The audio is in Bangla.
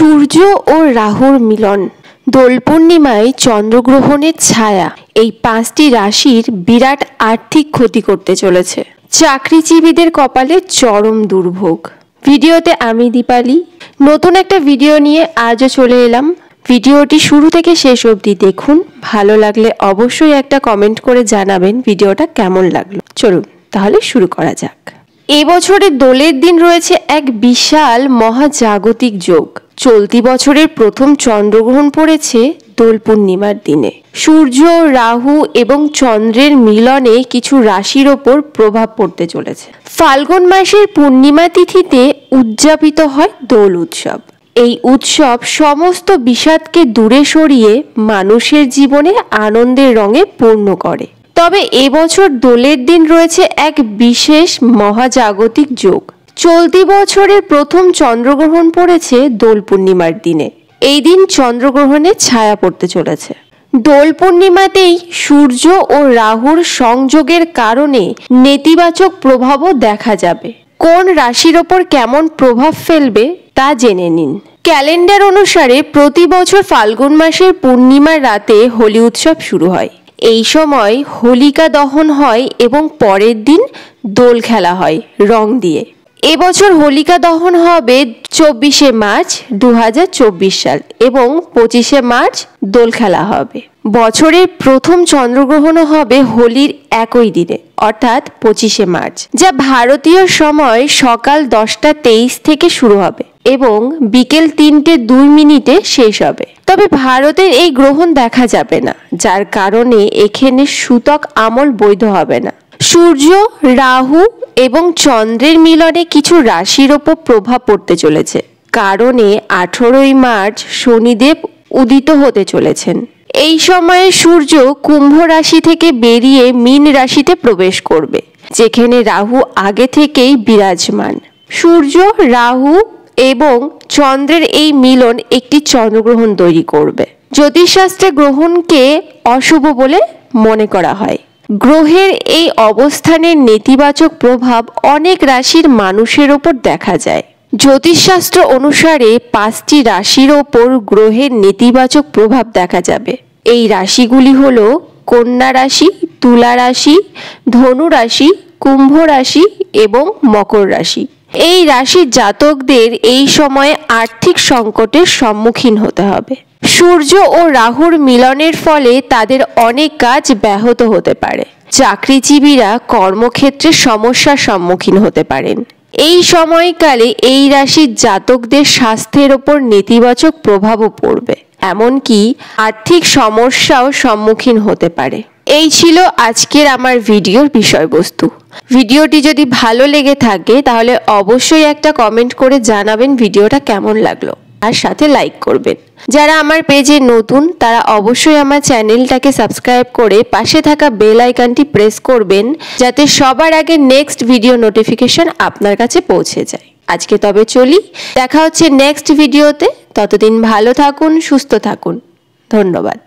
সূর্য ও রাহুর মিলন, দোল পূর্ণিমায় চন্দ্রগ্রহণের ছায়া এই 5টি রাশির বিরাট আর্থিক ক্ষতি করতে চলেছে। চাকরিজীবীদের কপালে চরম দুর্ভোগ। ভিডিওতে আমি দীপালি নতুন একটা ভিডিও নিয়ে আজও চলে এলাম। ভিডিওটি শুরু থেকে শেষ অবধি দেখুন। ভালো লাগলে অবশ্যই একটা কমেন্ট করে জানাবেন ভিডিওটা কেমন লাগলো। চলুন তাহলে শুরু করা যাক। এবছরের দোলের দিন রয়েছে এক বিশাল মহাজাগতিক যোগ। চলতি বছরের প্রথম চন্দ্রগ্রহণ পড়েছে দোল পূর্ণিমার দিনে। সূর্য, রাহু এবং চন্দ্রের মিলনে কিছু রাশির ওপর প্রভাব পড়তে চলেছে। ফাল্গুন মাসের পূর্ণিমা তিথিতে উদযাপিত হয় দোল উৎসব। এই উৎসব সমস্ত বিষাদকে দূরে সরিয়ে মানুষের জীবনে আনন্দের রঙে পূর্ণ করে। তবে এবছর দোলের দিন রয়েছে এক বিশেষ মহাজাগতিক যোগ। চলতি বছরের প্রথম চন্দ্রগ্রহণ পড়েছে দোল পূর্ণিমার দিনে। এই দিন চন্দ্রগ্রহণের ছায়া পড়তে চলেছে। দোল পূর্ণিমাতেই সূর্য ও রাহুর সংযোগের কারণে নেতিবাচক প্রভাবও দেখা যাবে। কোন রাশির ওপর কেমন প্রভাব ফেলবে তা জেনে নিন। ক্যালেন্ডার অনুসারে প্রতি বছর ফাল্গুন মাসের পূর্ণিমার রাতে হোলি উৎসব শুরু হয়। এই সময় হোলিকা দহন হয় এবং পরের দিন দোল খেলা হয় রং দিয়ে। এবছর হোলিকা দহন হবে 24শে মার্চ 2024 সাল এবং 25শে মার্চ দোল খেলা হবে। বছরের প্রথম চন্দ্রগ্রহণও হবে হোলির একই দিনে অর্থাৎ 25শে মার্চ, যা ভারতীয় সময় সকাল 10:23 থেকে শুরু হবে এবং বিকেল 3:02 শেষ হবে। তবে ভারতের এই গ্রহণ দেখা যাবে না, যার কারণে এখানে সূতক আমল বৈধ হবে না। সূর্য, রাহু এবং চন্দ্রের মিলনে কিছু রাশির ওপর প্রভাব পড়তে চলেছে। কারণে 18ই মার্চ শনিদেব উদিত হতে চলেছেন। এই সময়ে সূর্য কুম্ভ রাশি থেকে বেরিয়ে মীন রাশিতে প্রবেশ করবে, যেখানে রাহু আগে থেকেই বিরাজমান। সূর্য, রাহু এবং চন্দ্রের এই মিলন একটি চন্দ্রগ্রহণ তৈরি করবে। জ্যোতিষশাস্ত্রে গ্রহণকে অশুভ বলে মনে করা হয়। গ্রহের এই অবস্থানের নেতিবাচক প্রভাব অনেক রাশির মানুষের ওপর দেখা যায়। জ্যোতিষশাস্ত্র অনুসারে 5টি রাশির ওপর গ্রহের নেতিবাচক প্রভাব দেখা যাবে। এই রাশিগুলি হল কন্যা রাশি, তুলা রাশি, ধনু রাশি, কুম্ভ রাশি এবং মকর রাশি। এই রাশির জাতকদের এই সময়ে আর্থিক সংকটের সম্মুখীন হতে হবে। সূর্য ও রাহুর মিলনের ফলে তাদের অনেক কাজ ব্যাহত হতে পারে। চাকরিজীবীরা কর্মক্ষেত্রে সমস্যার সম্মুখীন হতে পারেন। এই সময়কালে এই রাশির জাতকদের স্বাস্থ্যের ওপর নেতিবাচক প্রভাবও পড়বে, এমনকি আর্থিক সমস্যাও সম্মুখীন হতে পারে। এই ছিল আজকের আমার ভিডিওর বিষয়বস্তু। ভিডিওটি যদি ভালো লেগে থাকে তাহলে অবশ্যই একটা কমেন্ট করে জানাবেন ভিডিওটা কেমন লাগলো, আর সাথে লাইক করবেন। যারা আমার পেজে নতুন তারা অবশ্যই আমার চ্যানেলটাকে সাবস্ক্রাইব করে পাশে থাকা বেল আইকনটি প্রেস করবেন, যাতে সবার আগে নেক্সট ভিডিও নোটিফিকেশন আপনার কাছে পৌঁছে যায়। আজকে তবে চলি, দেখা হচ্ছে নেক্সট ভিডিওতে। ততদিন ভালো থাকুন, সুস্থ থাকুন। ধন্যবাদ।